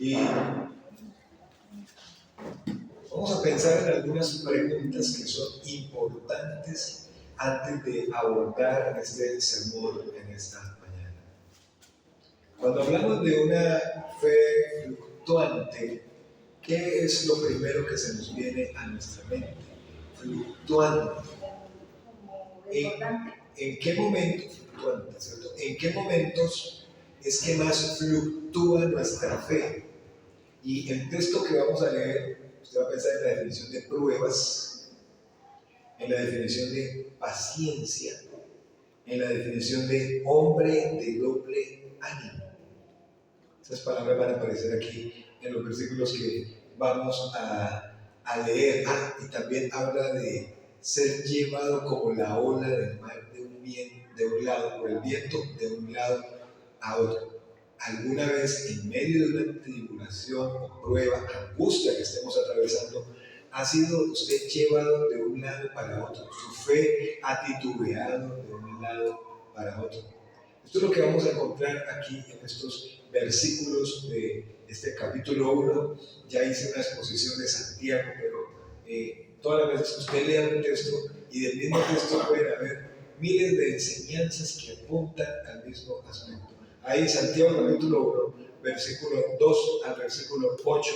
Y vamos a pensar en algunas preguntas que son importantes antes de abordar este sermón en esta mañana. Cuando hablamos de una fe fluctuante, ¿qué es lo primero que se nos viene a nuestra mente? Fluctuante. ¿En qué momento fluctuante, cierto? ¿En qué momentos es que más fluctúa nuestra fe? Y el texto que vamos a leer, usted va a pensar en la definición de pruebas, en la definición de paciencia, en la definición de hombre de doble ánimo. Esas palabras van a aparecer aquí en los versículos que vamos a leer. Y también habla de ser llevado como la ola del mar de un lado, por el viento, de un lado a otro. Alguna vez en medio de una tribulación o prueba, angustia que estemos atravesando, ha sido usted llevado de un lado para otro, su fe ha titubeado de un lado para otro. Esto es lo que vamos a encontrar aquí en estos versículos de este capítulo 1. Ya hice una exposición de Santiago, pero todas las veces que usted lea un texto y del mismo texto pueden haber miles de enseñanzas que apuntan al mismo aspecto. Ahí Santiago capítulo 1, versículo 2 al versículo 8,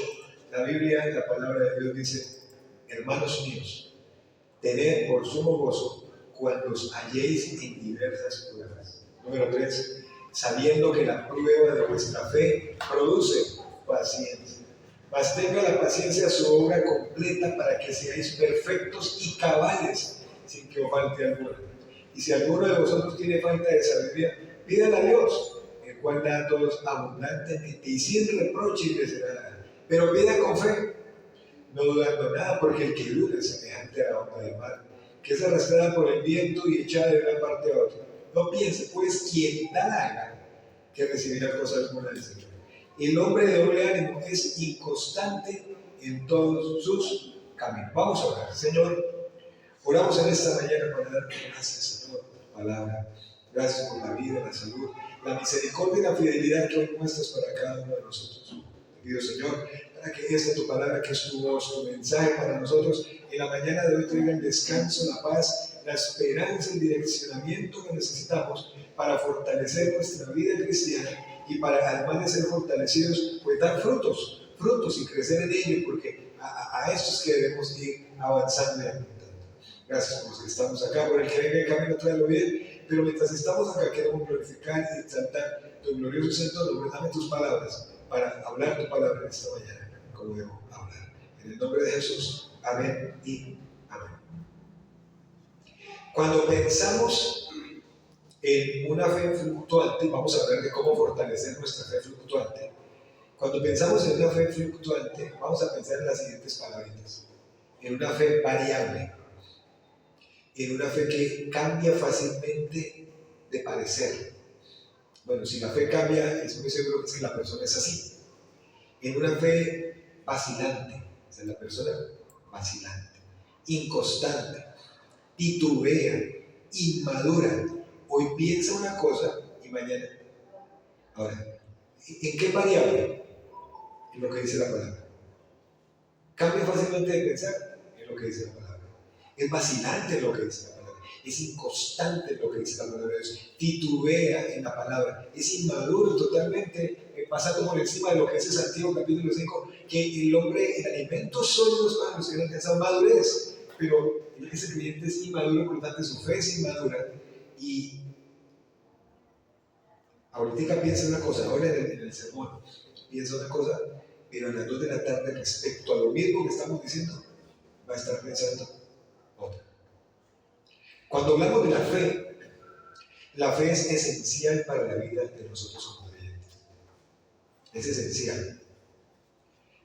la Biblia, la palabra de Dios dice: hermanos míos, tened por sumo gozo cuando os halléis en diversas pruebas. Número 3, sabiendo que la prueba de vuestra fe produce paciencia. Mas tenga la paciencia su obra completa para que seáis perfectos y cabales, sin que os falte alguna. Y si alguno de vosotros tiene falta de sabiduría, pídala a Dios, el cual da a todos abundantemente y sin reproche y le será dada. Pero pida con fe, no dudando nada, porque el que duda es semejante a la onda del mar, que es arrastrada por el viento y echada de una parte a otra. No piense, pues, quien da la gana, que recibirá cosas buenas del Señor. El hombre de doble ánimo es inconstante en todos sus caminos. Vamos a orar. Señor, oramos en esta mañana para darte gracias, Señor, por tu palabra. Gracias por la vida, la salud, la misericordia y la fidelidad que hoy muestras para cada uno de nosotros. Te pido, Señor, para que esta tu palabra, que es tu voz, tu mensaje para nosotros, en la mañana de hoy traiga el descanso, la paz, la esperanza, el direccionamiento que necesitamos para fortalecer nuestra vida cristiana y para, además de ser fortalecidos, pues dar frutos y crecer en ello, porque a eso es que debemos ir avanzando y aumentando. Gracias por los que estamos acá, por el que venga el camino, tráelo bien, pero mientras estamos acá queremos glorificar y exaltar tu glorioso santo nombre. Dame tus palabras para hablar tu palabra en esta mañana, como debo hablar. En el nombre de Jesús, amén y amén. Cuando pensamos en una fe fluctuante, vamos a hablar de cómo fortalecer nuestra fe fluctuante. Cuando pensamos en una fe fluctuante, vamos a pensar en las siguientes palabritas: en una fe variable, en una fe que cambia fácilmente de parecer. Bueno, si la fe cambia, es muy seguro que la persona es así. En una fe vacilante, o sea, la persona vacilante, inconstante, titubea, inmadura. Hoy piensa una cosa y mañana. Ahora, ¿en qué variable? En lo que dice la palabra. Cambia fácilmente de pensar en lo que dice la palabra. Es vacilante en lo que dice la palabra. Es inconstante en lo que dice la palabra de Dios. Titubea en la palabra. Es inmaduro totalmente, pasando por encima de lo que dice Santiago capítulo 5, que el hombre, el alimento sólidos para los que no alcanzan madurez. Pero ese creyente es inmaduro, por lo tanto su fe es inmadura. Y ahorita piensa una cosa, ahora en el sermón piensa una cosa, pero a las 2 de la tarde, respecto a lo mismo que estamos diciendo, va a estar pensando otra. Cuando hablamos de la fe es esencial para la vida de nosotros como creyentes. Es esencial.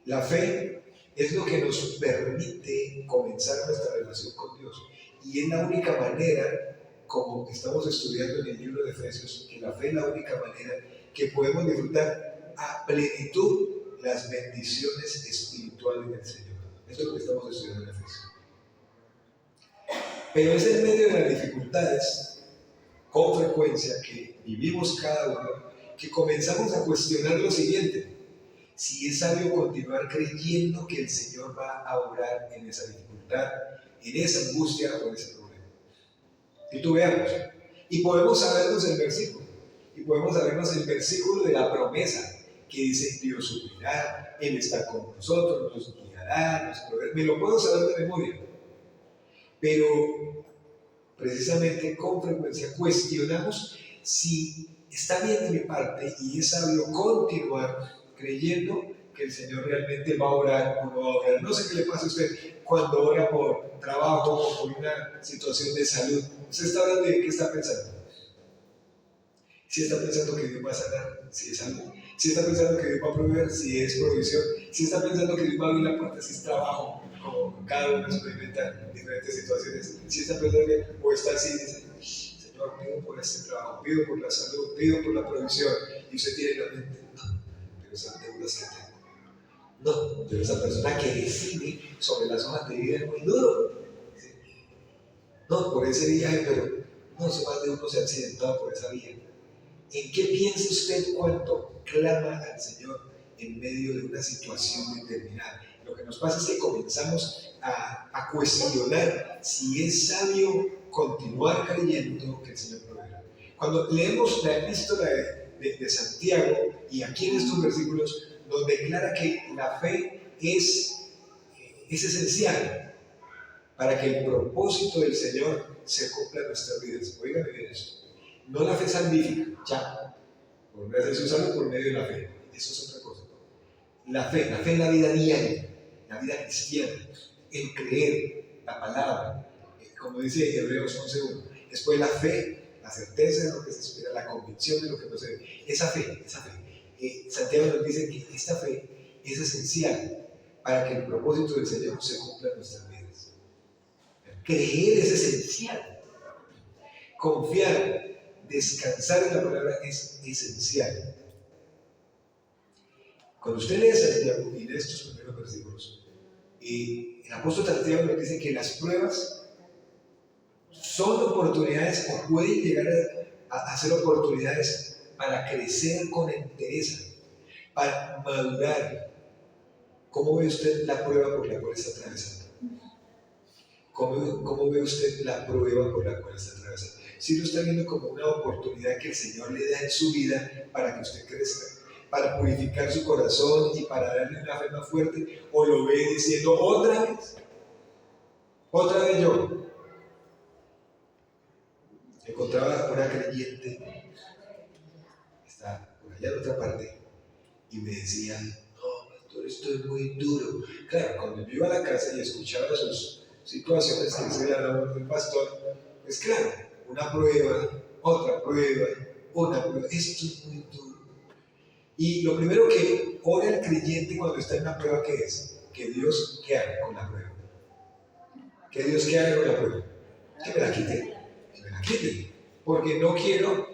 La fe es lo que nos permite comenzar nuestra relación con Dios. Y es la única manera, como estamos estudiando en el libro de Efesios, que la fe es la única manera que podemos disfrutar a plenitud las bendiciones espirituales del Señor. Eso es lo que estamos estudiando en Efesios. Pero es en medio de las dificultades, con frecuencia, que vivimos cada uno, que comenzamos a cuestionar lo siguiente: si es sabio continuar creyendo que el Señor va a obrar en esa dificultad, en esa angustia o en ese problema. Y tú veamos. Y podemos sabernos el versículo. Y podemos sabernos el versículo de la promesa que dice: Dios suplirá, Él está con nosotros, nos guiará, nos proveerá. Me lo puedo saber de memoria. Pero precisamente con frecuencia cuestionamos si está bien de mi parte y es sabio continuar creyendo que el Señor realmente va a orar o no va a orar. No sé qué le pasa a usted cuando ora por trabajo o por una situación de salud. ¿Usted está hablando de qué está pensando? Si está pensando que Dios va a sanar, si es salud. Si está pensando que Dios va a proveer, si es provisión. Si está pensando que Dios va a abrir la puerta, si es trabajo, como cada uno experimenta diferentes situaciones. Si está pensando que, o está así, dice: Señor, pido por este trabajo, pido por la salud, pido por la provisión. Y usted tiene en la mente: no, pero esas deudas que tengo. No, pero esa persona que decide sobre las hojas de vida es muy duro. No, por ese viaje, pero no sé, más de uno se ha accidentado por esa vía. ¿En qué piensa usted cuando clama al Señor en medio de una situación determinada? Lo que nos pasa es que comenzamos a cuestionar si es sabio continuar creyendo que el Señor proveerá. Cuando leemos la epístola de Santiago, y aquí en estos versículos nos declara que la fe es esencial para que el propósito del Señor se cumpla en nuestras vidas. Óigame bien esto. No la fe salvífica, ya, por gracia de su salud por medio de la fe. Eso es otra cosa. La fe en la vida diaria, la vida cristiana, el creer, la palabra, como dice Hebreos 11:1. Después la fe, la certeza de lo que se espera, la convicción de lo que no se ve. Esa fe. Santiago nos dice que esta fe es esencial para que el propósito del Señor se cumpla en nuestras vidas. Creer es esencial. Confiar, descansar en la palabra es esencial. Cuando usted lee Santiago y lee estos primeros versículos, el apóstol Santiago nos dice que las pruebas son oportunidades o pueden llegar a ser oportunidades para crecer con entereza, para madurar. ¿Cómo ve usted la prueba por la cual está atravesando? ¿Cómo ve usted la prueba por la cual está atravesando? Si lo está viendo como una oportunidad que el Señor le da en su vida para que usted crezca, para purificar su corazón y para darle una fe más fuerte, o lo ve diciendo: otra vez yo. Encontraba una creyente, está por allá en otra parte, y me decía: no, pastor, esto es muy duro. Claro, cuando yo iba a la casa y escuchaba sus situaciones que dice la labor del pastor, pues claro, una prueba, otra prueba, una prueba, esto es muy duro. Y lo primero que ora el creyente cuando está en una prueba, ¿qué es? Que Dios, ¿qué haga con la prueba? Que Dios, ¿qué haga con la prueba? Que me la quite, porque no quiero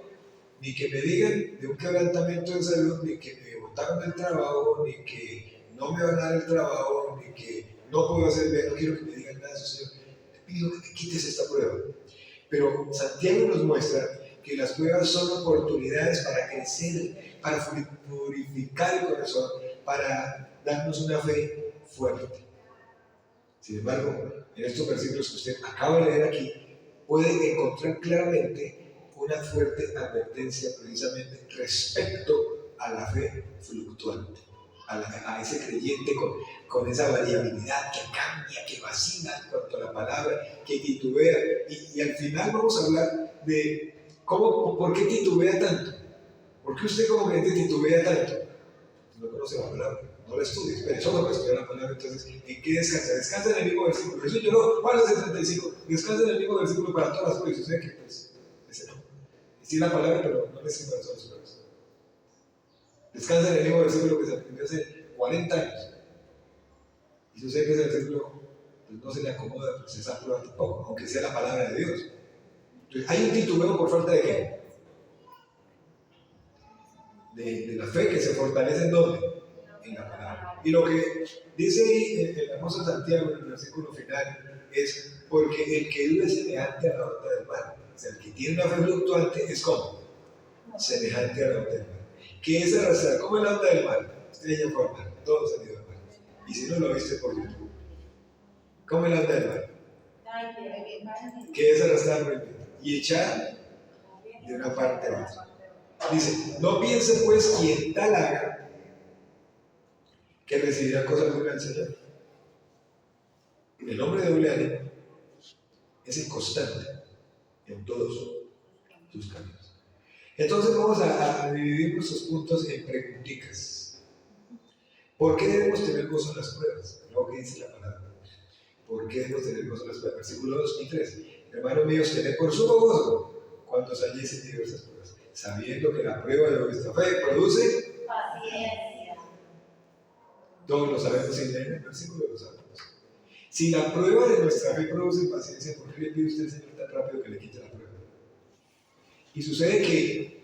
ni que me digan de un quebrantamiento de salud, ni que me botaron del trabajo, ni que no me van a dar el trabajo, ni que no puedo hacer bien. No quiero que me digan nada de eso, Señor. Te pido que me quites esta prueba. Pero Santiago nos muestra que las pruebas son oportunidades para crecer, para purificar el corazón, para darnos una fe fuerte. Sin embargo, en estos versículos que usted acaba de leer aquí, puede encontrar claramente una fuerte advertencia precisamente respecto a la fe fluctuante, a ese creyente con esa variabilidad que cambia, que vacila en cuanto a la palabra, que titubea. Y al final vamos a hablar de por qué titubea tanto. ¿Por qué usted como creyente titubea tanto? No conoce la palabra, no la estudia, pero solo para estudiar la palabra. Entonces, ¿en qué descansa? Descansa en el mismo versículo. Jesús lloró, Juan 75, descansa en el mismo versículo para todas las cosas. Usted que pues, ese no. Sí la palabra, pero no le sirve para todas las cosas. Descansa en el mismo versículo que se aprendió hace 40 años. Y yo sé que ese versículo pues, no se le acomoda, pues esa prueba tampoco, aunque sea la palabra de Dios. Entonces, ¿hay un titubeo por falta de qué? De la fe que se fortalece en ¿dónde? En la palabra. Y lo que dice ahí el apóstol Santiago en el versículo final es: porque el que vive es semejante a la onda del mar. O sea, el que tiene una fe fluctuante es como semejante a la onda del mar. ¿Qué es arrastrar? ¿Cómo es la onda del mar? Usted ya fue hermano, todos han ido hermano. Y si no lo viste por YouTube, ¿cómo le anda hermano? Que esa la está prohibiendo. Y echar de una parte a otra. Dice, no piense pues quien tal haga que recibirá cosas buenas del Señor. El hombre de doble ánimo es inconstante en todos sus caminos. Entonces vamos a dividir nuestros puntos en preguntitas. ¿Por qué debemos tener gozo en las pruebas? Lo que dice la palabra. ¿Por qué debemos tener gozo en las pruebas? Versículos 2 y 3. Hermanos míos, tened por sumo gozo cuando os halléis en diversas pruebas, sabiendo que la prueba de vuestra fe produce paciencia. Todos lo sabemos sin leer el versículo, lo sabemos. Si la prueba de nuestra fe produce paciencia, ¿por qué le pide usted al Señor tan rápido que le quite la prueba? Y sucede que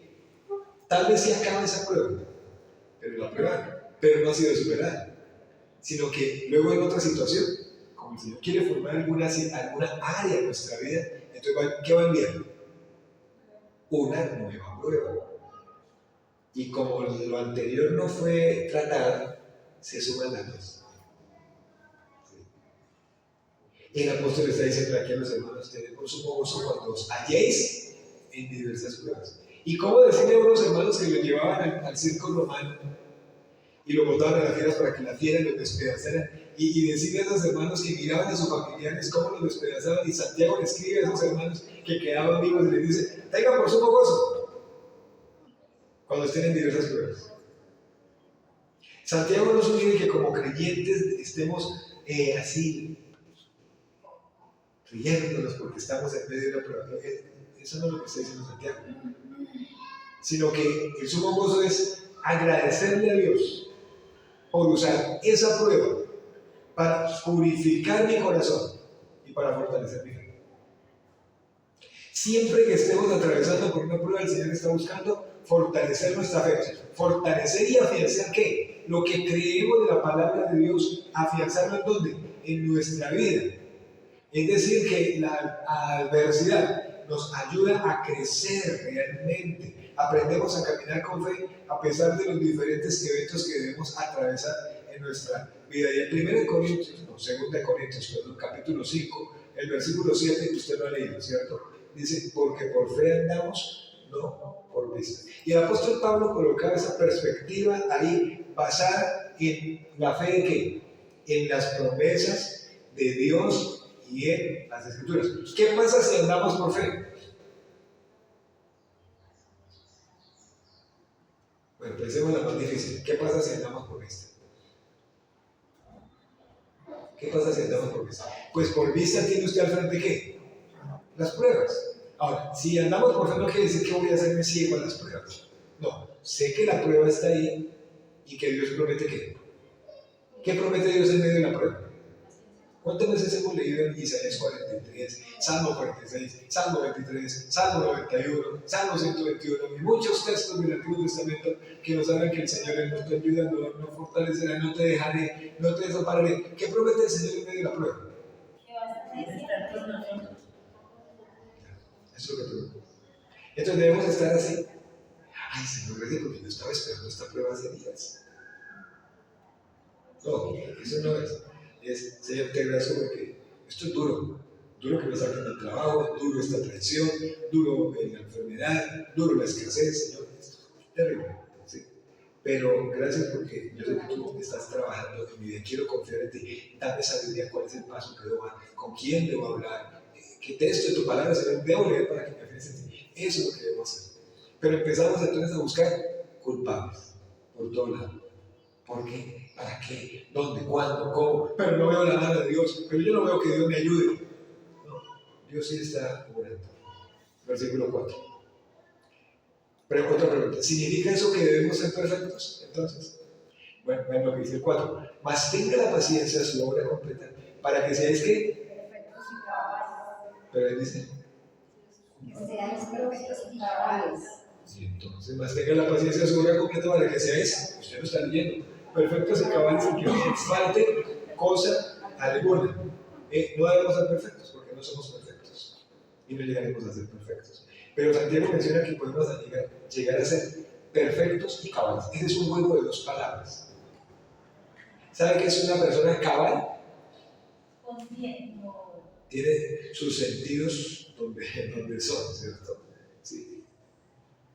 tal vez se acabe esa prueba, pero no ha sido superada, sino que luego en otra situación, como el Señor quiere formar alguna área de nuestra vida, entonces ¿qué va a enviar? Una nueva prueba. Y como lo anterior no fue tratado, se suman las dos. Y el apóstol está diciendo aquí a los hermanos, tened por sumo gozo cuando os halléis en diversas pruebas. ¿Y cómo decirle a unos hermanos que lo llevaban al circo romano y lo botaban a las fieras para que la fiera los despedazaran? Y decirle a esos hermanos que miraban a sus familiares cómo los despedazaban, y Santiago le escribe a esos hermanos que quedaban vivos y les dice, tengan por sumo gozo cuando estén en diversas pruebas. Santiago no sugiere que como creyentes estemos así riéndonos porque estamos en medio de una prueba. Eso no es lo que está diciendo Santiago, sino que el sumo gozo es agradecerle a Dios por usar esa prueba para purificar mi corazón y para fortalecer mi fe. Siempre que estemos atravesando por una prueba, el Señor está buscando fortalecer nuestra fe. Fortalecer y afianzar ¿qué? Lo que creemos de la palabra de Dios, afianzarlo ¿en dónde? En nuestra vida. Es decir, que la adversidad nos ayuda a crecer realmente. Aprendemos a caminar con fe a pesar de los diferentes eventos que debemos atravesar en nuestra vida. Y en 2 Corintios, capítulo 5, el versículo 7, usted lo ha leído, ¿cierto? Dice, porque por fe andamos, no por vista. Y el apóstol Pablo colocaba esa perspectiva ahí, basada en la fe de ¿qué? En las promesas de Dios y en las Escrituras. ¿Qué pasa si andamos por fe? Bueno, pensemos la más difícil. ¿Qué pasa si andamos por vista? ¿Qué pasa si andamos por vista? Pues por vista tiene usted al frente ¿qué? Las pruebas. Ahora, si andamos por fe no quiere decir que voy a hacerme ciego a las pruebas. No, sé que la prueba está ahí y que Dios promete ¿qué? ¿Qué promete Dios en medio de la prueba? ¿Cuántas veces hemos leído en Isaías 43, Salmo 46, Salmo 23, Salmo 91, Salmo 121 y muchos textos del Antiguo Testamento que nos hablan que el Señor es nuestra ayuda, no fortalecerá, no te dejaré, no te desampararé? ¿Qué promete el Señor en medio de la prueba? Eso es lo que promete. Entonces debemos estar así. Ay, Señor, gracias porque yo estaba esperando esta prueba hace días. No, eso no es. Es, Señor, te agradezco porque esto es duro que me saquen del trabajo, duro esta traición, duro la enfermedad, duro la escasez, Señor, esto es terrible, ¿sí? Pero gracias porque yo sé que tú estás trabajando en mi vida, quiero confiar en ti, dame sabiduría cuál es el paso que debo dar, con quién debo hablar, qué texto de tu palabra, Señor, debo leer para que me afines en ti. Eso es lo que debemos hacer. Pero empezamos entonces a buscar culpables por todo lado. ¿Por qué? ¿Para qué? ¿Dónde? ¿Cuándo? ¿Cómo? Pero no veo la mano de Dios. Pero yo no veo que Dios me ayude. No, Dios sí está obrando. Versículo 4. Pero otra pregunta. ¿Significa eso que debemos ser perfectos? Entonces, bueno, vean lo que dice el 4. Mas tenga la paciencia su obra completa para que seáis ¿qué? Perfectos y cabales. Pero él dice. Que seáis perfectos y cabales. Sí, entonces, más tenga la paciencia su obra completa para que seáis, usted lo está leyendo, perfectos y cabales y que no nos falte cosa alguna. No debemos ser perfectos porque no somos perfectos y no llegaremos a ser perfectos. Pero Santiago menciona que podemos llegar a ser perfectos y cabales. Ese es un juego de dos palabras. ¿Sabe qué es una persona cabal? Consciente. Tiene sus sentidos donde son, ¿cierto? Sí.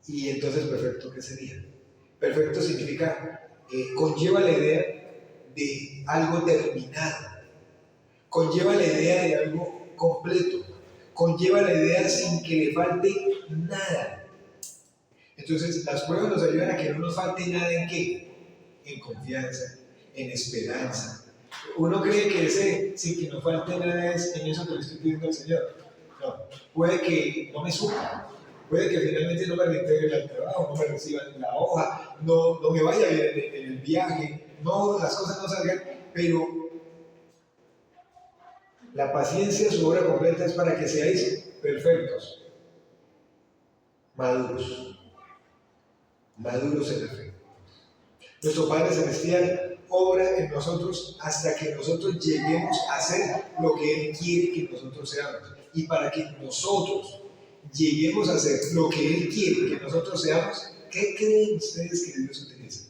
Y entonces, perfecto, ¿qué sería? Perfecto significa, conlleva la idea de algo terminado, conlleva la idea de algo completo, conlleva la idea sin que le falte nada. Entonces, las pruebas nos ayudan a que no nos falte nada en qué, en confianza, en esperanza. Uno cree que ese sin que nos falte nada es en eso que le estoy pidiendo al Señor. No, puede que no me suba, puede que finalmente no me reintegren al trabajo, no me reciban la hoja, no me vaya bien en el viaje, no, las cosas no salgan, pero la paciencia, su obra completa es para que seáis perfectos, maduros en la fe. Nuestro Padre Celestial obra en nosotros hasta que nosotros lleguemos a ser lo que Él quiere que nosotros seamos. Y para que nosotros lleguemos a ser lo que Él quiere que nosotros seamos, ¿qué creen ustedes que Dios utiliza?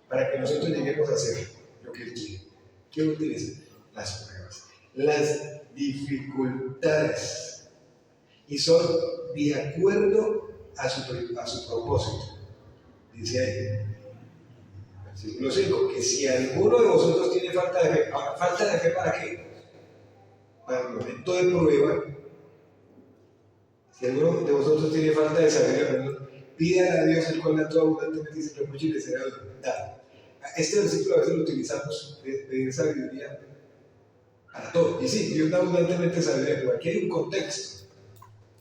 Para que nosotros lleguemos a ser lo que Él quiere. ¿Qué utiliza? Las pruebas, las dificultades. Y son de acuerdo a su propósito. Dice ahí, versículo 5, que si alguno de vosotros tiene falta de fe, ahora, ¿falta de fe para qué? Para el momento de prueba. Si alguno de vosotros tiene falta de sabiduría, pídale a Dios, el cual da todo abundantemente y sin reproche y le será dado. Este versículo a veces lo utilizamos de pedir sabiduría para todo. Y sí, Dios da abundantemente sabiduría, pero aquí hay un contexto.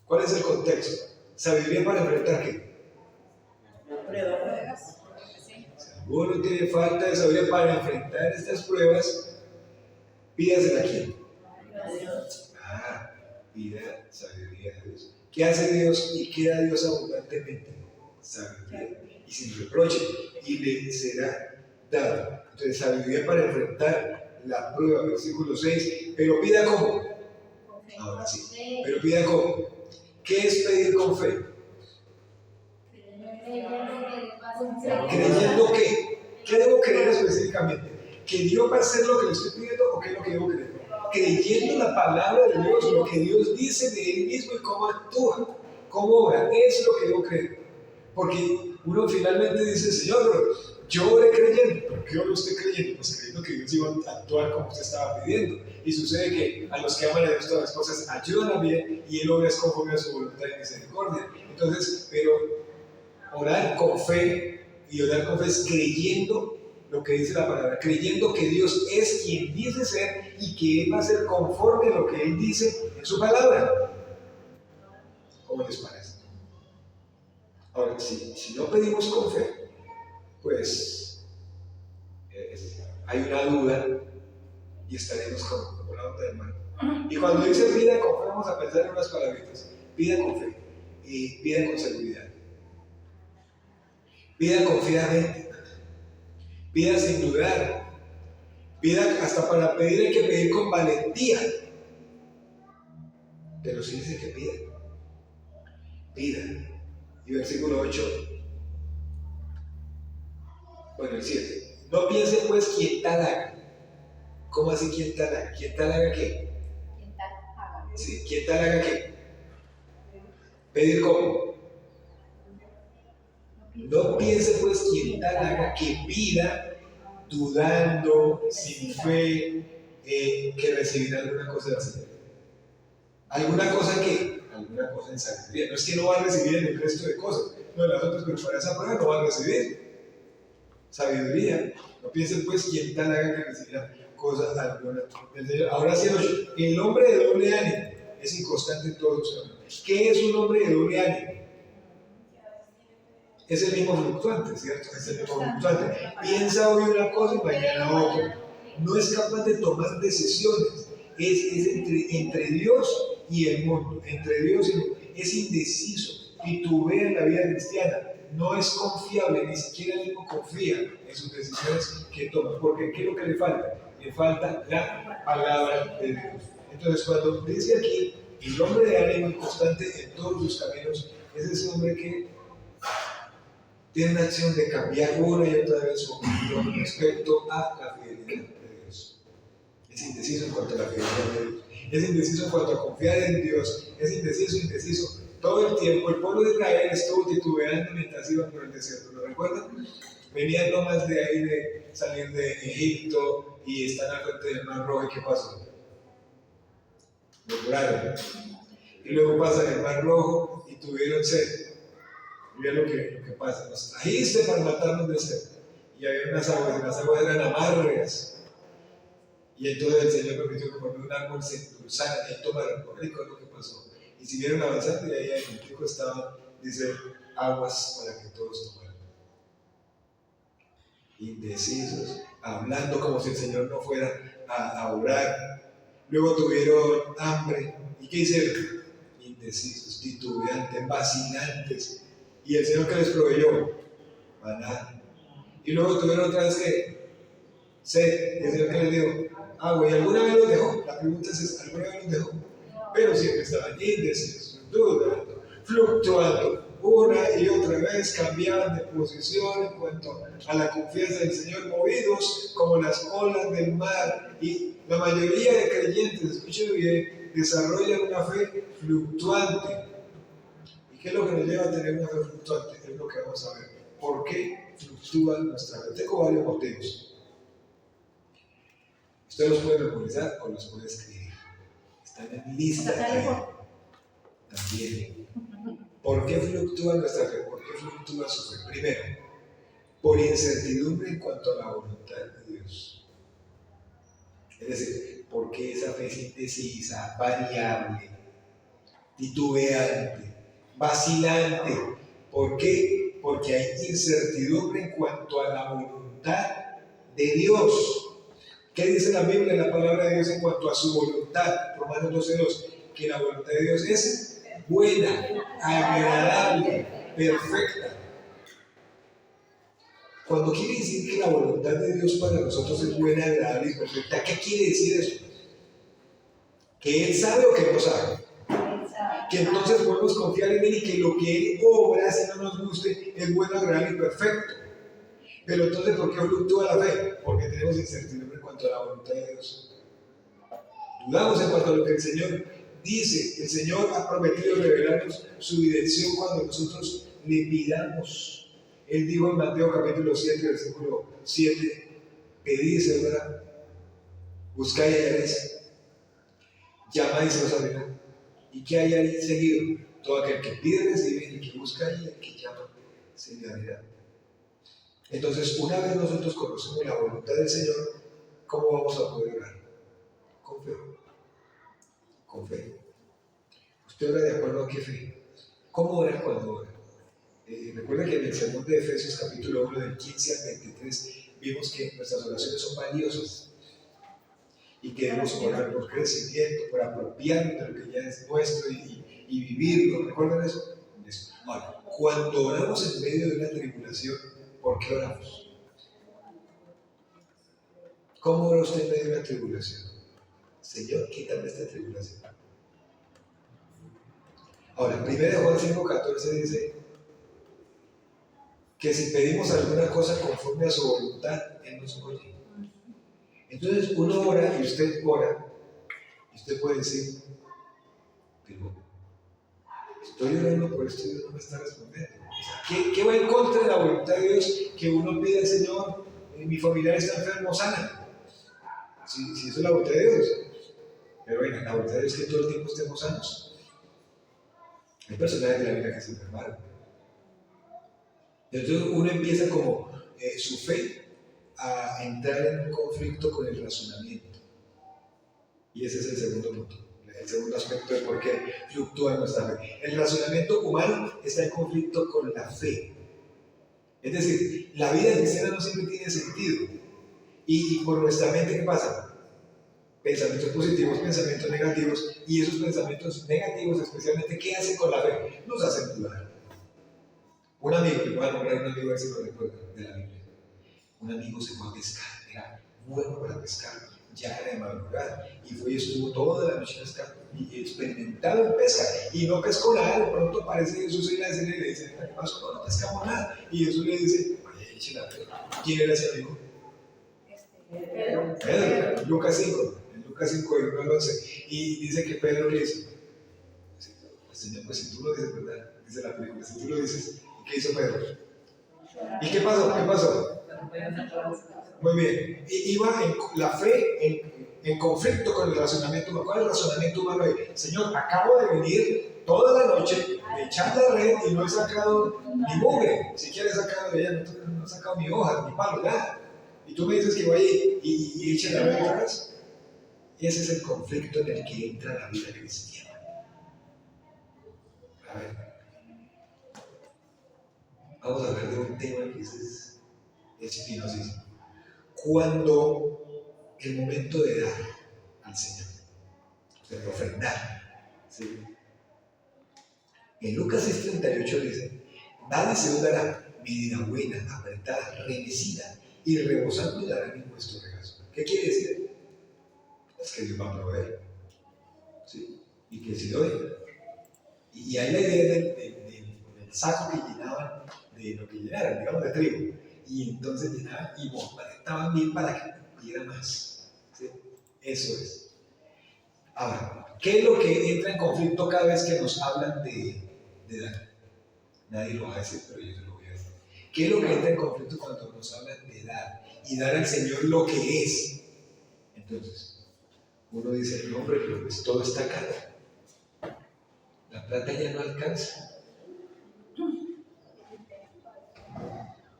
¿Cuál es el contexto? Sabiduría para enfrentar qué. Pruebas. Si alguno tiene falta de sabiduría para enfrentar estas pruebas, pídasela a quién. Pida sabiduría a Dios. ¿Qué hace Dios y qué da Dios abundantemente? Sabiduría y sin reproche, y le será dado. Entonces, sabiduría para enfrentar la prueba, versículo 6. Pero pida cómo. Ahora sí. Pero pida cómo. ¿Qué es pedir con fe? ¿Creyendo qué? ¿Qué debo creer específicamente? ¿Que Dios va a hacer lo que le estoy pidiendo o qué es lo que debo creer? Creyendo la palabra de Dios, lo que Dios dice de Él mismo y cómo actúa, cómo obra, es lo que debo creer. Porque uno finalmente dice, Señor, pero yo oré creyendo, ¿por qué yo no estoy creyendo? Pues creyendo que Dios iba a actuar como usted estaba pidiendo. Y sucede que a los que aman a Dios todas las cosas ayudan a bien y Él obra es conforme a su voluntad y misericordia. Entonces, pero orar con fe y orar con fe es creyendo lo que dice la palabra, creyendo que Dios es quien dice ser y que Él va a ser conforme a lo que Él dice en su palabra. ¿Cómo les parece? Ahora, si no pedimos con fe, pues hay una duda y estaremos como la onda del mar. Y cuando dice pida con fe, vamos a pensar en unas palabritas. Pida con fe y pida con seguridad. Pida confiadamente. Pida sin dudar. Pida, hasta para pedir hay que pedir con valentía. Pero sí dice que pida. Pida. Y versículo 8. Bueno, el 7. No piense pues quién tal haga. ¿Cómo así quién tal haga? ¿Quién tal haga qué? ¿Quién tal haga? Sí, ¿quién tal haga qué? Pedir cómo. No piense pues quién tal haga que pida dudando, sin fe, que recibirá alguna cosa del Señor. ¿Alguna cosa qué? Alguna cosa en sabiduría. No es que no va a recibir en el resto de cosas, no de las otras, pero para esa prueba no va a recibir sabiduría. No piensen pues quién tal haga que recibirá cosas alguna. Ahora sí, el hombre de doble ánimo es inconstante en todos sus caminos. ¿Qué es un hombre de doble ánimo? Es el mismo fluctuante, ¿cierto? Es el mismo fluctuante. Piensa hoy una cosa y mañana otra. No es capaz de tomar decisiones. Es entre Dios y el mundo. Entre Dios y el mundo. Es indeciso. Titubea en la vida cristiana. No es confiable, ni siquiera él mismo confía en sus decisiones que toma. Porque ¿qué es lo que le falta? Le falta la palabra de Dios. Entonces, cuando dice aquí, el hombre de ánimo inconstante en todos sus caminos, es ese hombre que tiene una acción de cambiar una y otra vez su opinión respecto a la fidelidad de Dios. Es indeciso en cuanto a la fidelidad de Dios. Es indeciso en cuanto a confiar en Dios. Es indeciso. Todo el tiempo el pueblo de Israel estuvo titubeando mientras iban por el desierto. ¿Lo recuerdan? Venían nomás de ahí de salir de Egipto y están al frente del Mar Rojo. ¿Y qué pasó? Murmuraron. Y luego pasan el Mar Rojo y tuvieron sed. Y vean lo que pasa. Nos trajiste para matarnos de sed. Y había unas aguas, y las aguas eran amargas. Y entonces el Señor permitió que por un árbol se endulzara y ahí tomaron. Por rico es lo que pasó. Y siguieron avanzando y ahí en el pico estaban, dice, aguas para que todos tomaran. Indecisos, hablando como si el Señor no fuera a orar. Luego tuvieron hambre. ¿Y qué hicieron? Indecisos, titubeantes, vacilantes. ¿Y el Señor qué les proveyó? Maná. Y luego tuvieron otra vez que sed. ¿Y el Señor qué les dio? Agua. ¿Y alguna vez los dejó? La pregunta es, ¿alguna vez los dejó? Pero siempre estaban indecisos, dudando, fluctuando. Una y otra vez cambiaban de posición en cuanto a la confianza del Señor, movidos como las olas del mar. Y la mayoría de creyentes, escuchen bien, desarrollan una fe fluctuante. ¿Y qué es lo que nos lleva a tener una fe fluctuante? Es lo que vamos a ver. ¿Por qué fluctúa nuestra fe? Tengo varios motivos. Ustedes los pueden memorizar o los pueden escribir. Están en lista también. ¿Por qué fluctúa nuestra fe? ¿Por qué fluctúa su fe? Primero, por incertidumbre en cuanto a la voluntad de Dios. Es decir, porque esa fe es indecisa, variable, titubeante, vacilante. ¿Por qué? Porque hay incertidumbre en cuanto a la voluntad de Dios. ¿Qué dice la Biblia, la palabra de Dios en cuanto a su voluntad? Romanos 12:2, que la voluntad de Dios es buena, agradable, perfecta. Cuando quiere decir que la voluntad de Dios para nosotros es buena, agradable y perfecta, ¿qué quiere decir eso? ¿Que Él sabe o que no sabe? Que entonces podemos confiar en Él y que lo que Él obra, si no nos guste, es bueno, agradable y perfecto. Pero entonces, ¿por qué fluctúa la fe? Porque tenemos incertidumbre en cuanto a la voluntad de Dios. Dudamos en cuanto a lo que el Señor dice. El Señor ha prometido revelarnos su dirección cuando nosotros le pidamos. Él dijo en Mateo capítulo 7, versículo 7, pedid, ¿verdad? Buscáis y hallaréis, llamáis y os abrirán. ¿Y qué hay ahí seguido? Todo aquel que pide recibe, y el que busca y el que llama se le abrirá. Entonces, una vez nosotros conocemos la voluntad del Señor, ¿cómo vamos a poder orar? Con fe. Con fe. ¿Usted ora de acuerdo a qué fe? ¿Cómo ora cuando ora? Recuerda que en el sermón de Efesios capítulo 1 del 15 al 23 vimos que nuestras oraciones son valiosas y que debemos orar por crecimiento, por apropiarnos de lo que ya es nuestro y vivirlo. ¿Recuerdan eso? Ahora, cuando oramos en medio de una tribulación, ¿por qué oramos? ¿Cómo ora usted en medio de una tribulación? Señor, quítame esta tribulación. Ahora, 1 Juan 5:14 dice que si pedimos alguna cosa conforme a su voluntad, Él nos oye. Entonces uno ora y usted ora, y usted puede decir, pero estoy orando por esto y Dios no me está respondiendo. O sea, ¿qué va en contra de la voluntad de Dios que uno pide al Señor, mi familiar está enfermo, sana? Si eso es la voluntad de Dios. Pero venga, la voluntad de Dios es que todo el tiempo estemos sanos. Hay personajes de la Biblia que se enfermaron. Entonces uno empieza como su fe a entrar en un conflicto con el razonamiento. Y ese es el segundo punto, el segundo aspecto de por qué fluctúa nuestra fe. El razonamiento humano está en conflicto con la fe. Es decir, la vida cristiana no siempre tiene sentido. Y por nuestra mente, ¿qué pasa? Pensamientos positivos, pensamientos negativos, y esos pensamientos negativos especialmente, ¿qué hacen con la fe? Nos hacen dudar. Un amigo, que voy a nombrar un amigo, a ver si lo recuerdan, de la Biblia. Un amigo se fue a pescar, era bueno para pescar, ya era de madrugada, y fue y estuvo toda la noche y experimentado en pesca, y no pescó nada. De pronto aparece Jesús en la escena y le dice: ¿qué pasó? No, no pescamos nada. Y Jesús le dice: vaya, eche la red. ¿Quién era ese amigo? Pedro, Lucas 5, en Lucas 5, del 1 al 11, y dice que Pedro le dice: pues, Señor, pues si tú lo dices, ¿verdad? Dice la película, si tú lo dices. ¿Y qué hizo Pedro? ¿Y qué pasó? ¿Qué pasó? Muy bien. Iba en la fe en conflicto con el razonamiento humano. ¿Cuál es el razonamiento humano ahí? Señor, acabo de venir toda la noche, de echar la red y no he sacado ni mugre. Siquiera he sacado de ella, no he sacado ni hojas, ni palo, nada. Y tú me dices que vaya y eche la red otra vez. Ese es el conflicto en el que entra la vida cristiana. A ver, vamos a hablar de un tema que es espinosísimo. Cuando el momento de dar al Señor, de ofrendar, ¿sí? En Lucas 6:38 dice: dad y se os dará, medida buena, apretada, remecida y rebosando darán en vuestro regazo. ¿Qué quiere decir? Es que Dios va a proveer, ¿sí? Y que si doy. Y hay la idea del saco que llenaban, de lo que llenaran, digamos, de trigo. Y entonces llenaban y estaban bien para que hubiera más, ¿sí? Eso es. Ahora, ¿qué es lo que entra en conflicto cada vez que nos hablan de dar? Nadie lo va a decir, pero yo se lo voy a decir. ¿Qué es lo que entra en conflicto cuando nos hablan de dar? Y dar al Señor lo que es. Entonces, uno dice: no, hombre, pero pues todo está caro. La plata ya no alcanza.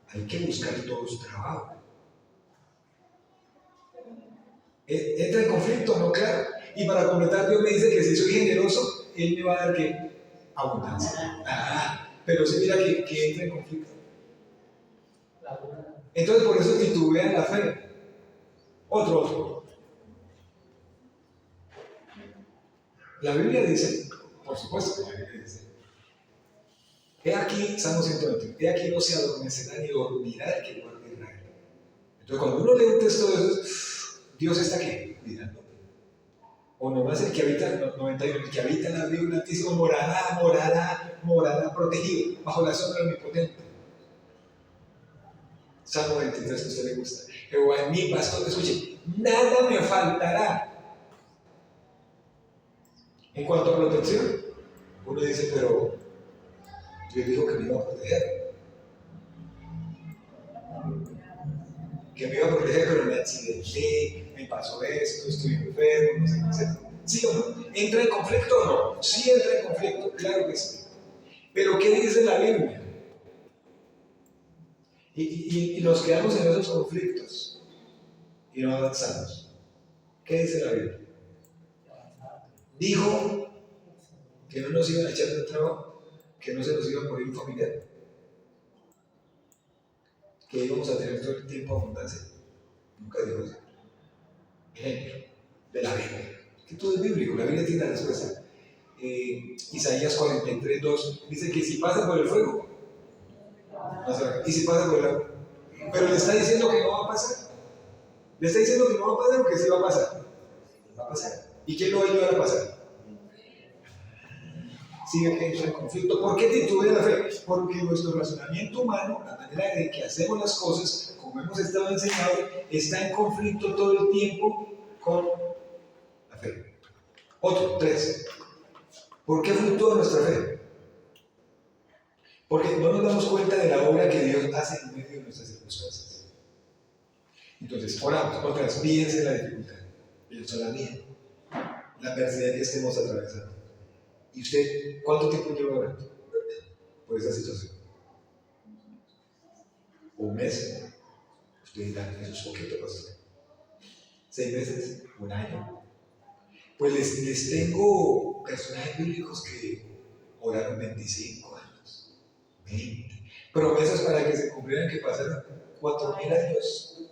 Hay que buscar todos trabajo. ¿Entra en conflicto? No, claro. Y para completar, Dios me dice que si soy generoso, Él me va a dar ¿qué? Abundancia. Pero sí, mira que entra en conflicto. Entonces, por eso titubean la fe. Otro. La Biblia dice, por supuesto que la Biblia dice: he aquí, Salmo 120, he aquí no se adormecerá ni dormirá el que guarda Israel. Entonces, cuando uno lee un texto de esos, Dios está aquí, cuidando. O nomás el que habita, 91, el que habita en la Biblia del Altísimo morará protegido bajo la sombra del Omnipotente. Salmo 23, que a usted le gusta. Jehová es mi pastor, escuche, nada me faltará. En cuanto a protección, uno dice: pero Dios dijo que me iba a proteger. Que me iba a proteger, pero me accidenté, me pasó esto, estoy enfermo, no sé, etc. ¿Sí o no? ¿Entra en conflicto o no? Sí entra en conflicto, claro que sí. Pero ¿qué dice la Biblia? Y nos quedamos en esos conflictos y no avanzamos. ¿Qué dice la Biblia? Dijo que no nos iban a echar de trabajo, que no se nos iba a morir un familiar, que íbamos a tener todo el tiempo abundancia. Nunca dijo eso. Ejemplo de la Biblia. Que todo es bíblico, la Biblia tiene la respuesta. Isaías 43:2 dice que si pasa por el fuego, y si pasa por el agua. Pero le está diciendo que no va a pasar. Le está diciendo que no va a pasar o que sí va a pasar. Va a pasar. ¿Y quién lo va a ayudar a pasar? Sigue que entra en conflicto. ¿Por qué titubea la fe? Porque nuestro razonamiento humano, la manera de que hacemos las cosas, como hemos estado enseñados, está en conflicto todo el tiempo con la fe. Otro, 3. ¿Por qué fluctúa nuestra fe? Porque no nos damos cuenta de la obra que Dios hace en medio de nuestras circunstancias. Entonces, oramos, otra vez, piense en la dificultad, pienso la mía, la adversidad que estemos atravesando. ¿Y usted cuánto tiempo lleva orando por esa situación? ¿Un mes? Usted dirá: eso es poquito, pastor. 6 meses, un año. Pues les tengo personajes bíblicos que oraron 25 años, 20. Promesas para que se cumplieran que pasaron 4.000 años.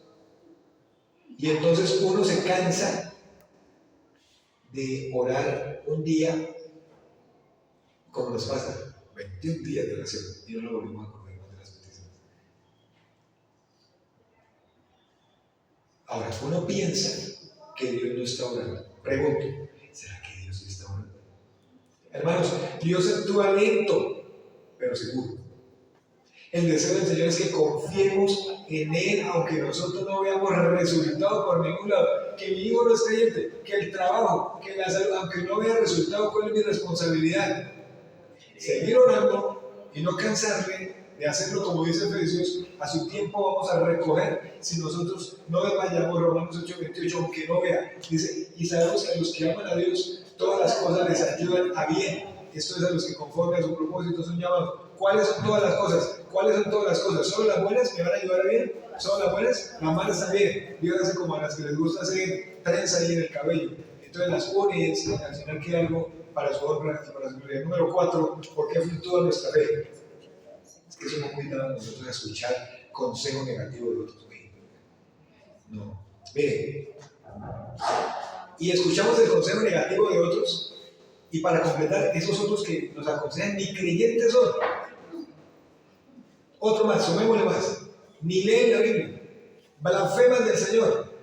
Y entonces uno se cansa de orar un día, como nos pasa, 21 días de oración, y no lo volvemos a acordar más de las peticiones. Ahora, uno piensa que Dios no está orando. Pregunto, ¿será que Dios sí está orando? Hermanos, Dios actúa lento, pero seguro. El deseo del Señor es que confiemos en Él, aunque nosotros no veamos resultado por ningún lado. Que mi hijo no es creyente, que el trabajo, que la salud, aunque no vea resultado, ¿cuál es mi responsabilidad? Seguir orando y no cansarme de hacerlo, como dice Efesios, a su tiempo vamos a recoger si nosotros no desmayamos. Romanos 8:28, aunque no vea, dice, y sabemos que a los que aman a Dios, todas las cosas les ayudan a bien. Esto es a los que conforme a su propósito son llamados. ¿Cuáles son todas las cosas? ¿Cuáles son todas las cosas? ¿Solo las buenas me van a ayudar a bien? ¿Solo las buenas? Las malas también. Dios hace como a las que les gusta hacer trenza ahí en el cabello. Entonces las pone y al final queda algo para su honra y para su gloria. Número 4, ¿por qué fluctúa nuestra fe? Es que somos muy dados nosotros a escuchar consejo negativo de otros. No. Mire, y escuchamos el consejo negativo de otros, y para completar, esos otros que nos aconsejan ni creyentes son. Otro más, sumémosle más. Ni leen la Biblia, blasfeman del Señor,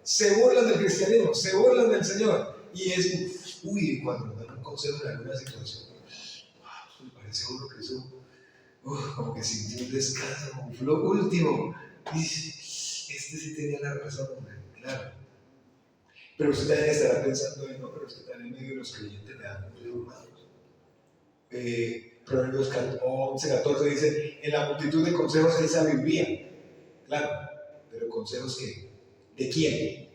se burlan del cristianismo, se burlan del Señor. Y es, cuando nos dan un consejo en alguna situación, me parece uno que eso, como que sintió un descanso, como fue lo último. Y este sí tenía la razón, claro. Pero usted también estará pensando, no, pero es que también en medio de los creyentes le dan muy humanos. Proverbios 11:14 dice, en la multitud de consejos hay sabiduría. Claro, pero consejos que, ¿de quién?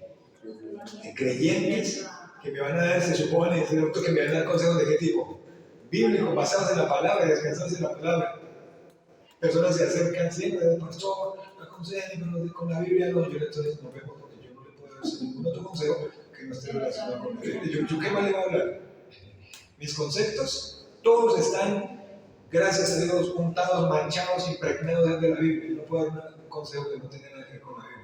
De creyentes que me van a dar, se supone, que me van a dar consejos de qué tipo? Bíblicos, basados en la palabra, descansados en la palabra. Personas se acercan siempre, pastor, aconsejan, pero con la Biblia no. Yo entonces no vemos porque yo no le puedo dar ningún otro consejo que no esté relacionado con la Biblia. ¿Yo qué más le voy a hablar? Mis conceptos, todos están, gracias a Dios, untados, manchados, impregnados de la Biblia. Yo no puedo dar un consejo que no tenga nada que ver con la Biblia.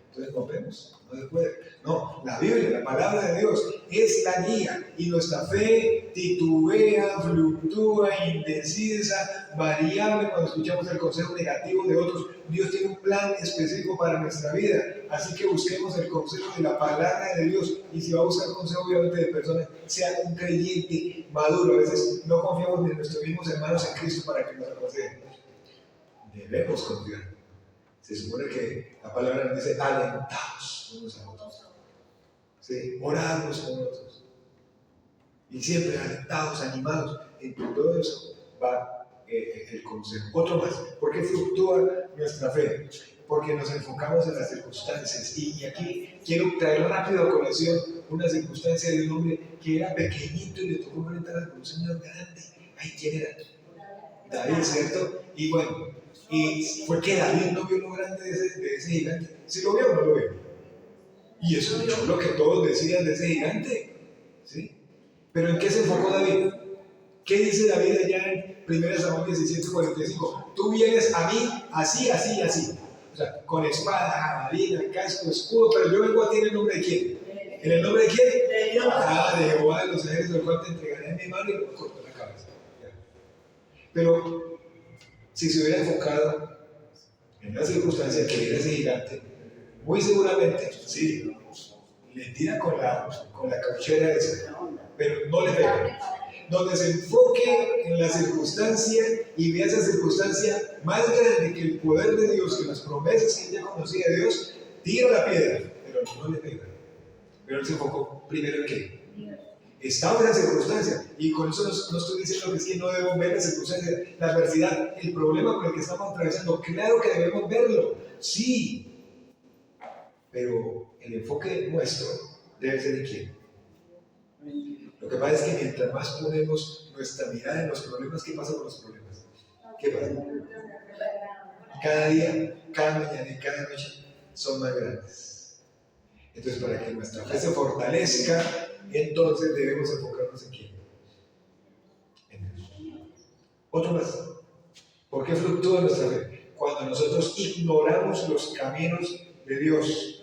Entonces no vemos, no se puede. No, la Biblia, la palabra de Dios, es la guía, y nuestra fe titubea, fluctúa, indecisa, variable cuando escuchamos el consejo negativo de otros. Dios tiene un plan específico para nuestra vida, así que busquemos el consejo de la palabra de Dios. Y si va a buscar consejo, obviamente, de personas, sea un creyente maduro. A veces no confiamos ni en nuestros mismos hermanos en Cristo para que nos aconsejen. Debemos confiar. Se supone que la palabra nos dice alentados unos a otros. ¿Sí? Oramos con otros. Y siempre alentados, animados. Entre todo eso va el consejo. Otro más. ¿Por qué fluctúa nuestra fe? Porque nos enfocamos en las circunstancias. Y aquí quiero traer rápido a colación una circunstancia de un hombre que era pequeñito y le tocó enfrentar a un señor grande. Ay, ¿quién era? David, ¿cierto? Y bueno, y fue que David no vio lo grande de ese gigante. ¿Sí lo vio o no lo vio? Y eso es lo que todos decían de ese gigante. ¿Sí? Pero ¿en qué se enfocó David? ¿Qué dice David allá en 1 Samuel 17:45? Tú vienes a mí así, así y así. O sea, con espada, jabalina, casco, escudo, pero yo vengo a ti en el nombre de quién. ¿En el nombre de quién? De Dios. De Jehová de los ejércitos, el cual te entregaré en mi mano y me corto la cabeza. Pero si se hubiera enfocado en la circunstancia que era ese gigante, muy seguramente, sí, le tira con la cauchera esa, pero no le pega. Donde se enfoque en la circunstancia y vea esa circunstancia más grande que el poder de Dios, que las promesas que ella conocía de Dios, tira la piedra, pero no le pega. Pero él se enfocó primero en qué. Estaba en la circunstancia, y con eso no estoy diciendo que es que no debemos ver la circunstancia, la adversidad, el problema con el que estamos atravesando. Claro que debemos verlo, sí, pero el enfoque nuestro debe ser en quién. Lo que pasa es que mientras más ponemos nuestra mirada en los problemas, ¿qué pasa con los problemas? ¿Qué pasa? Cada día, cada mañana y cada noche son más grandes. Entonces, para que nuestra fe se fortalezca, entonces debemos enfocarnos en quién. En Dios. Otro más. ¿Por qué fluctúa nuestra fe? Cuando nosotros ignoramos los caminos de Dios.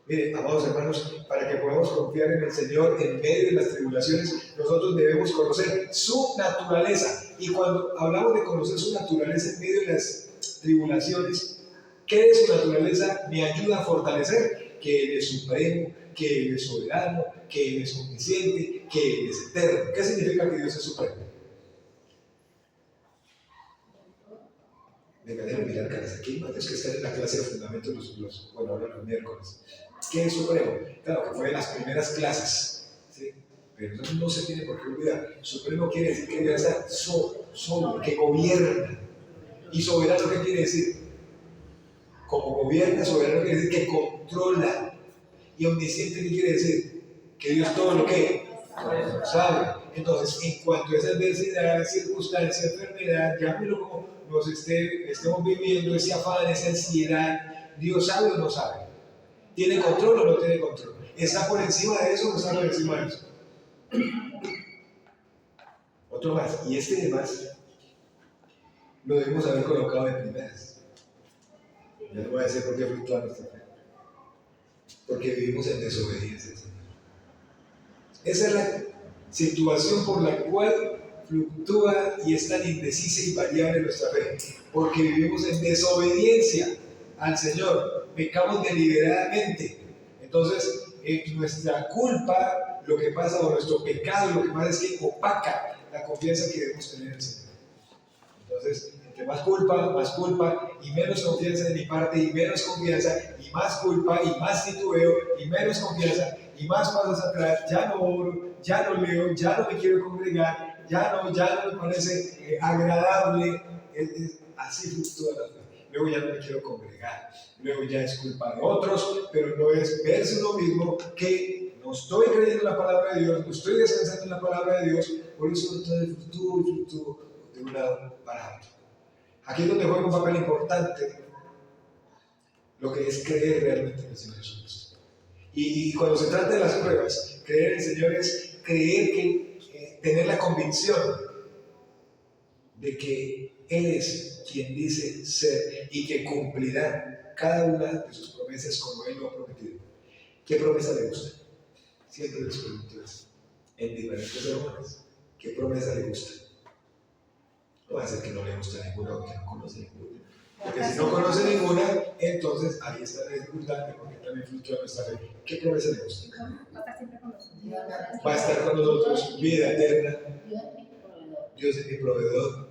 Miren, amados hermanos, para que podamos confiar en el Señor en medio de las tribulaciones, nosotros debemos conocer su naturaleza. Y cuando hablamos de conocer su naturaleza en medio de las tribulaciones, ¿qué es su naturaleza? Me ayuda a fortalecer que Él es supremo, que Él es soberano, que Él es omnisciente, que Él es eterno. ¿Qué significa que Dios es supremo? Venga, déjenme mirar caras aquí, es que están en la clase de fundamentos bueno, ahora los miércoles. ¿Qué es supremo? Claro que fue de las primeras clases, ¿sí? Pero eso no se tiene por qué olvidar. Supremo quiere decir que debe estar sobre, que gobierna. ¿Y soberano qué quiere decir? Como gobierna, soberano quiere decir que controla. ¿Y omnisciente qué quiere decir? Que Dios todo lo que sabe. Entonces, en cuanto a esa adversidad, circunstancia, enfermedad, llámelo como nos estemos viviendo, ese afán, esa ansiedad, ¿Dios sabe o no sabe? ¿Tiene control o no tiene control? ¿Está por encima de eso o no está por encima de eso? Otro más, y este demás lo debemos haber colocado de primeras. Ya no voy a decir por qué fluctúa nuestra fe. Porque vivimos en desobediencia, Señor. Esa es la situación por la cual fluctúa y es tan indecisa y variable nuestra fe. Porque vivimos en desobediencia al Señor. Pecamos deliberadamente. Entonces, nuestra culpa, lo que pasa, o nuestro pecado, lo que pasa es que opaca la confianza que debemos tener en el Señor. Entonces, entre más culpa, y menos confianza de mi parte, y menos confianza, y más culpa, y más titubeo, y menos confianza, y más pasos atrás, ya no oro, ya no leo, ya no me quiero congregar, ya no me parece agradable, así fluctúa la fe. Luego ya no me quiero congregar, luego ya es culpa de otros, pero no es verse uno mismo que no estoy creyendo en la palabra de Dios, no estoy descansando en la palabra de Dios, por eso entonces fluctúo de un lado para otro. Aquí es donde juega un papel importante lo que es creer realmente en el Señor Jesucristo. Y cuando se trata de las pruebas, creer en el Señor es creer que, tener la convicción de que Él es quien dice ser y que cumplirá cada una de sus promesas como Él lo ha prometido. ¿Qué promesa le gusta? Siempre les pregunto eso, en diferentes sermones. ¿Qué promesa le gusta? No va a ser que no le gusta ninguna o que no conoce ninguna. Porque si no conoce ninguna, entonces ahí está la dificultad de porque también fluctúa nuestra fe. ¿Qué promesa le gusta? Va a estar siempre con nosotros. Va a estar con nosotros, vida eterna. Dios es mi proveedor.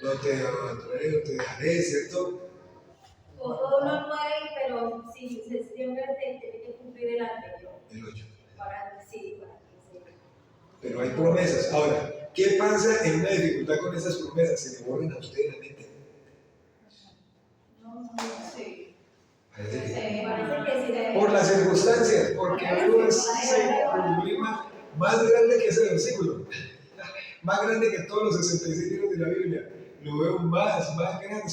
No te abandonaré, no te dejaré, ¿cierto? Todo uno puede, pero si se siempre tiene que cumplir el anterior. El 8. Para que sí. Pero hay promesas. Ahora, ¿qué pasa en una dificultad con esas promesas? Se le borran a usted en la mente. Sí. Parece que Parece que sí. por las circunstancias, porque algo es el problema más grande que ese versículo, más grande que todos los 66 libros de la Biblia. Lo veo más grande,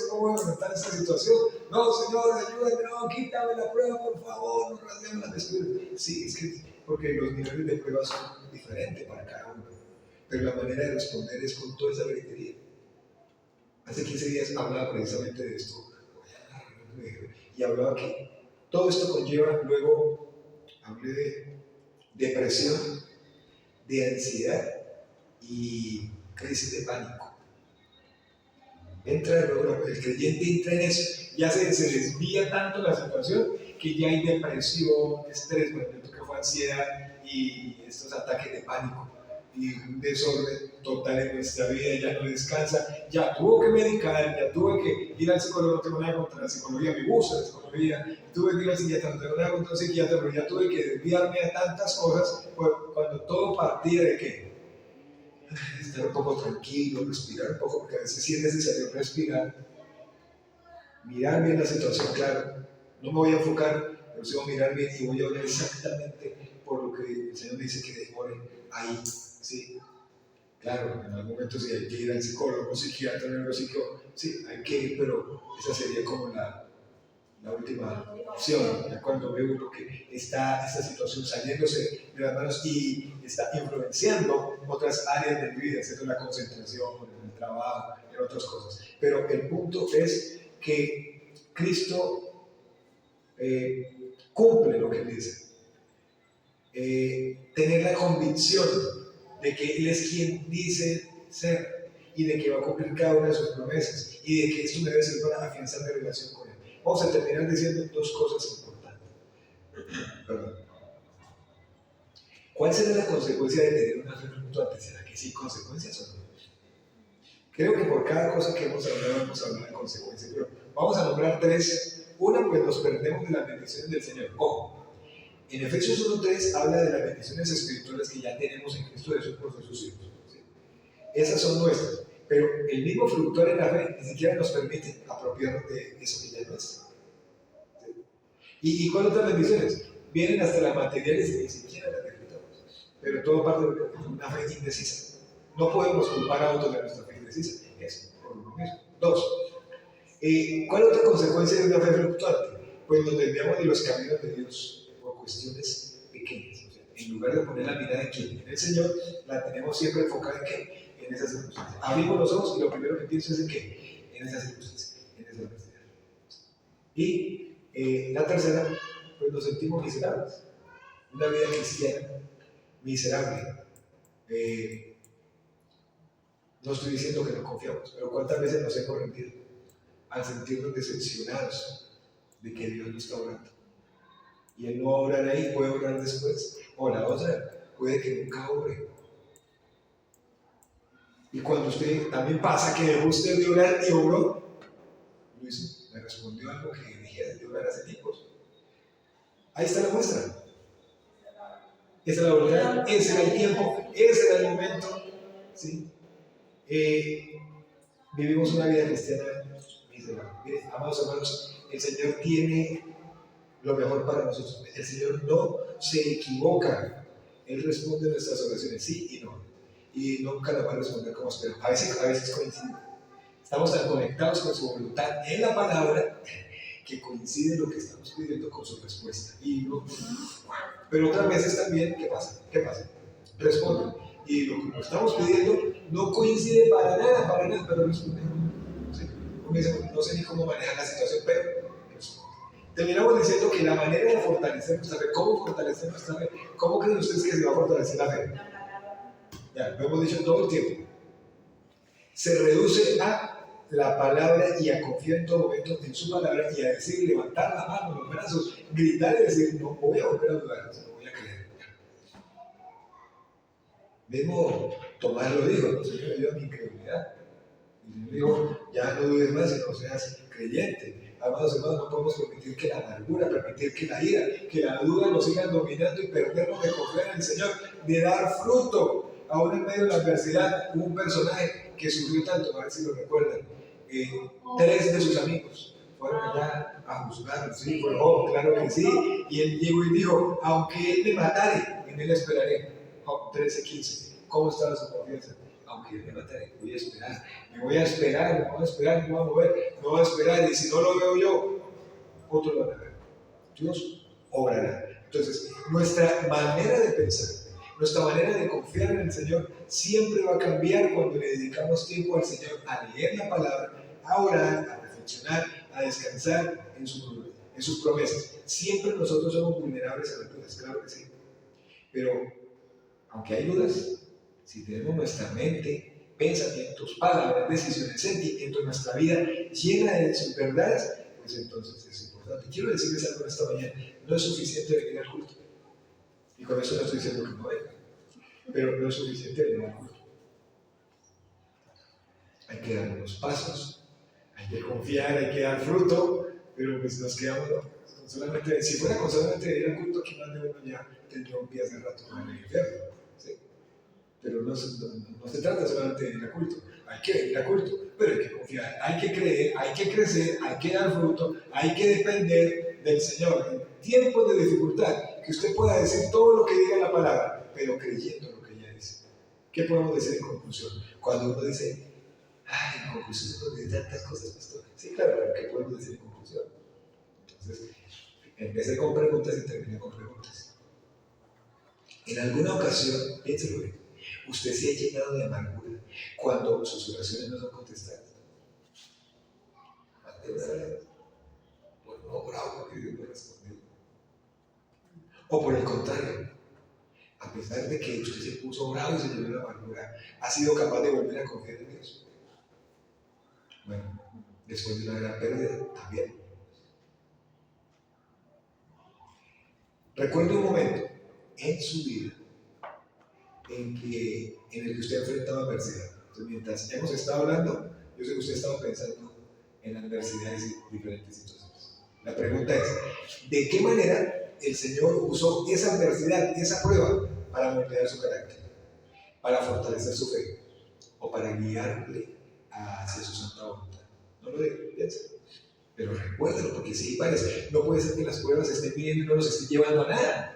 ¿cómo voy a enfrentar esta situación? No, Señor, ayúdame, no, quítame la prueba, por favor, no rasguemos las vestiduras. Sí, es que, porque los niveles de prueba son diferentes para cada uno, pero la manera de responder es con toda esa gritería. Hace 15 días hablaba precisamente de esto, y hablaba que todo esto conlleva, luego hablé de depresión, de ansiedad y crisis de pánico. El creyente entra en eso, ya se desvía tanto la situación que ya hay depresión, estrés, por ejemplo, que fue ansiedad y estos ataques de pánico y un desorden total en nuestra vida, ya no descansa, ya tuvo que medicar, ya tuve que ir al psicólogo, no tengo nada contra la psicología, me gusta la psicología, tuve que ir al psiquiatra, no tengo nada contra el psiquiatra, pero ya tuve que desviarme a tantas cosas, pues, cuando todo partía de qué. Estar un poco tranquilo, respirar un poco, porque a veces sí es necesario respirar, mirar bien la situación, claro, no me voy a enfocar, pero sí voy a mirar bien y voy a hablar exactamente por lo que el Señor me dice que demore ahí, ¿sí? Claro, en algún momento sí hay que ir al psicólogo, psiquiatra, neuropsicólogo, sí, hay que ir, pero esa sería como la última opción, ya cuando veo uno que está esta situación saliéndose de las manos y está influenciando otras áreas de mi vida, ¿cierto? La concentración, el trabajo, en otras cosas. Pero el punto es que Cristo cumple lo que Él dice. Tener la convicción de que Él es quien dice ser y de que va a cumplir cada una de sus promesas y de que esto me debe ser para afianzar mi relación con Él. vamos a terminar diciendo dos cosas importantes. Perdón. ¿Cuál será la consecuencia de tener una fe fluctuante? ¿Será que sí consecuencias o no? Creo que por cada cosa que hemos hablado de consecuencias, pero vamos a nombrar tres. Una, pues nos perdemos de las bendiciones del Señor. Ojo, en Efesios 1:3 habla de las bendiciones espirituales que ya tenemos en Cristo Jesús por sus hijos. ¿Sí? Esas son nuestras, pero el mismo fluctuar en la fe ni siquiera nos permite apropiarnos de eso que ya no es. ¿Sí? ¿Y cuáles otras bendiciones? Vienen hasta las materiales y ni siquiera las disfrutamos. Pero todo parte de una fe indecisa. No podemos culpar a otros de nuestra fe indecisa. Es por lo mismo. Dos, ¿cuál otra consecuencia de una fe fluctuante? Pues nos desviamos de los caminos de Dios por cuestiones pequeñas. O sea, en lugar de poner la mirada en quién, en el Señor, la tenemos siempre enfocada en qué, en esas circunstancias. Abrimos los ojos y lo primero que pienso es en qué, en esas circunstancias, en esa adversidad. Y la tercera, pues nos sentimos miserables. Una vida cristiana miserable. No estoy diciendo que no confiamos, pero ¿cuántas veces nos hemos rendido al sentirnos decepcionados de que Dios no está orando? Y Él no va a orar ahí, puede orar después. O la otra, puede que nunca ore. Y cuando usted también pasa que dejó usted de orar y oró, lo hizo, me respondió algo que dije de orar hace tiempos. Ahí está la muestra. Esa es la voluntad, ese era el tiempo, ese era el momento. ¿Sí? Vivimos una vida cristiana miserable. Mire, amados hermanos, el Señor tiene lo mejor para nosotros. El Señor no se equivoca. Él responde nuestras oraciones, sí y no. Y nunca las va a responder como esperamos. A veces coincide. Estamos tan conectados con su voluntad en la palabra que coincide lo que estamos pidiendo con su respuesta. Pero otras veces también, ¿qué pasa? Responde. Y lo que estamos pidiendo no coincide para nada, pero responde. ¿Sí? No sé ni cómo manejar la situación, pero responde. Terminamos diciendo que la manera de fortalecer nuestra fe, ¿cómo fortalecer nuestra fe? ¿Cómo creen ustedes que se va a fortalecer la fe? Ya, lo hemos dicho todo el tiempo. Se reduce a la palabra y a confiar en todo momento en su palabra y a decir, levantar la mano, los brazos, gritar y decir, no voy a volver a dudar, no voy a creer. Mismo Tomás lo dijo, el Señor me dio mi incredulidad. Y le dijo, ya no dudes más, sino seas creyente. Amados hermanos, no podemos permitir que la amargura, permitir que la ira, que la duda nos sigan dominando y perdernos de confiar en el Señor, de dar fruto. Aún en medio de la adversidad, hubo un personaje que sufrió tanto, a ver si lo recuerdan. 3 de sus amigos fueron allá a juzgarlo, ¿sí? Fue Job, claro que sí. Y él llegó y dijo, aunque él me matare, en él esperaré. Job 13:15. ¿Cómo estaba su confianza? Aunque él me matare, voy a esperar. Me voy a esperar, no voy a mover, me voy a esperar. Y si no lo veo yo, otro lo van a ver. Dios obrará. Entonces, nuestra manera de pensar, nuestra manera de confiar en el Señor siempre va a cambiar cuando le dedicamos tiempo al Señor a leer la palabra, a orar, a reflexionar, a descansar en sus promesas. Siempre nosotros somos vulnerables a las dudas, claro que sí. Pero, aunque hay dudas, si tenemos nuestra mente, pensamientos, palabras, decisiones, sentimientos, nuestra vida llena de sus verdades, pues entonces es importante. Quiero decirles algo esta mañana, no es suficiente venir al culto. Y con eso no estoy diciendo que no venga, pero no es suficiente venir al culto. Hay que dar unos pasos, hay que confiar, hay que dar fruto, pero pues nos quedamos solamente, si fuera con solamente venir al culto, aquí más de uno ya tendría un pie hace rato en el infierno. ¿Sí? Pero no se trata solamente de venir al culto, hay que venir al culto, pero hay que confiar, hay que creer, hay que crecer, hay que dar fruto, hay que depender del Señor. En tiempos de dificultad, que usted pueda decir todo lo que diga la palabra, pero creyendo lo que ella dice. ¿Qué podemos decir en conclusión? Cuando uno dice, ay, en conclusión uno dice tantas cosas, pastor. Sí, claro, pero ¿qué podemos decir en conclusión? Entonces, empecé con preguntas y terminé con preguntas. En alguna ocasión, piénselo bien, usted se ha llenado de amargura cuando sus oraciones no son contestadas. Pues no, bravo, porque Dios no respondió. O por el contrario, a pesar de que usted se puso bravo y se llenó de amargura, ¿ha sido capaz de volver a confiar en Dios? Bueno, después de una gran pérdida, también. Recuerde un momento en su vida en el que usted ha enfrentado adversidad. Entonces, mientras hemos estado hablando, yo sé que usted ha estado pensando en adversidades y diferentes situaciones. La pregunta es, ¿de qué manera el Señor usó esa adversidad, esa prueba, para moldear su carácter, para fortalecer su fe o para guiarle hacia su santa voluntad? No lo piense, pero recuérdalo, porque si parece, no puede ser que las pruebas estén viniendo y no nos estén llevando a nada.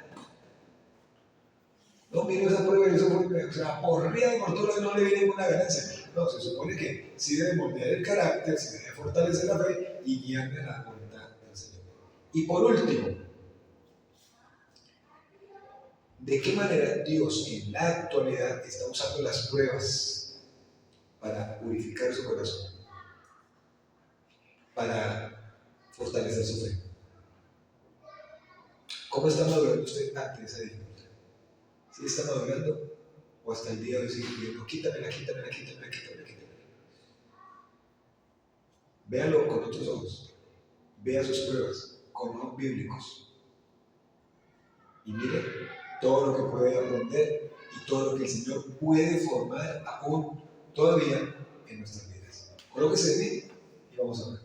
No, mire esa prueba y eso fue, o sea, porrea por todo lo que no le viene ninguna ganancia. No, se supone que sí debe moldear el carácter, sí debe fortalecer la fe y guiarle a la voluntad del Señor. Y por último, ¿de qué manera Dios en la actualidad está usando las pruebas para purificar su corazón, para fortalecer su fe? ¿Cómo está madurando usted ante esa dificultad? ¿Sí está madurando? ¿O hasta el día de hoy sigue pidiendo, quítamela? Véalo con otros ojos. Vea sus pruebas con ojos bíblicos. Y mire todo lo que puede aprender y todo lo que el Señor puede formar aún todavía en nuestras vidas. Colóquese de pie y vamos a ver.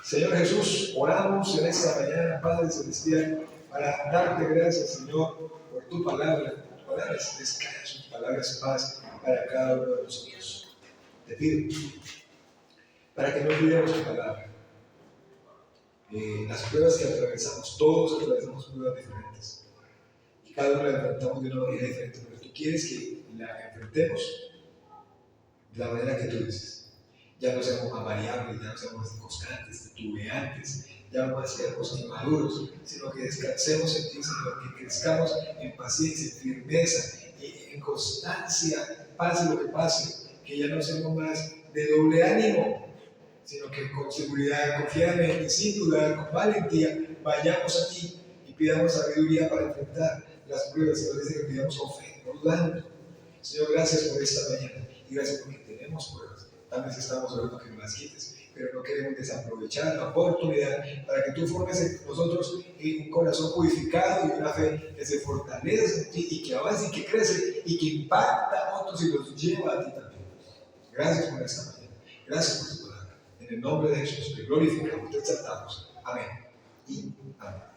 Señor Jesús, oramos en esta mañana, Padre Celestial, para darte gracias, Señor, por tu palabra. Tu palabra es descanso, tu palabra es paz para cada uno de nosotros. Te pido para que no olvidemos tu palabra. Las pruebas que atravesamos, todos atravesamos pruebas diferentes. Y cada uno la enfrentamos de una manera diferente, pero tú quieres que la enfrentemos de la manera que tú dices. Ya no seamos amariables, ya no seamos constantes, titubeantes, ya no seamos inmaduros, sino que descansemos en ti, Señor, que crezcamos en paciencia, en firmeza, en constancia, pase lo que pase, que ya no seamos más de doble ánimo, sino que con seguridad, confiadamente, sin dudar, con valentía, vayamos a ti y pidamos sabiduría para enfrentar las pruebas. Señor, dice que pidamos con fe, no dudando. Señor, gracias por esta mañana y gracias porque tenemos pruebas. Tal vez estamos hablando que nos las quites, pero no queremos desaprovechar la oportunidad para que tú formes en nosotros un corazón purificado y una fe que se fortalece en ti y que avance y que crece y que impacta a otros y los lleva a ti también. Gracias por esta mañana. Gracias por tu palabra. En el nombre de Jesús, te glorificamos, te exaltamos. Amén y amén.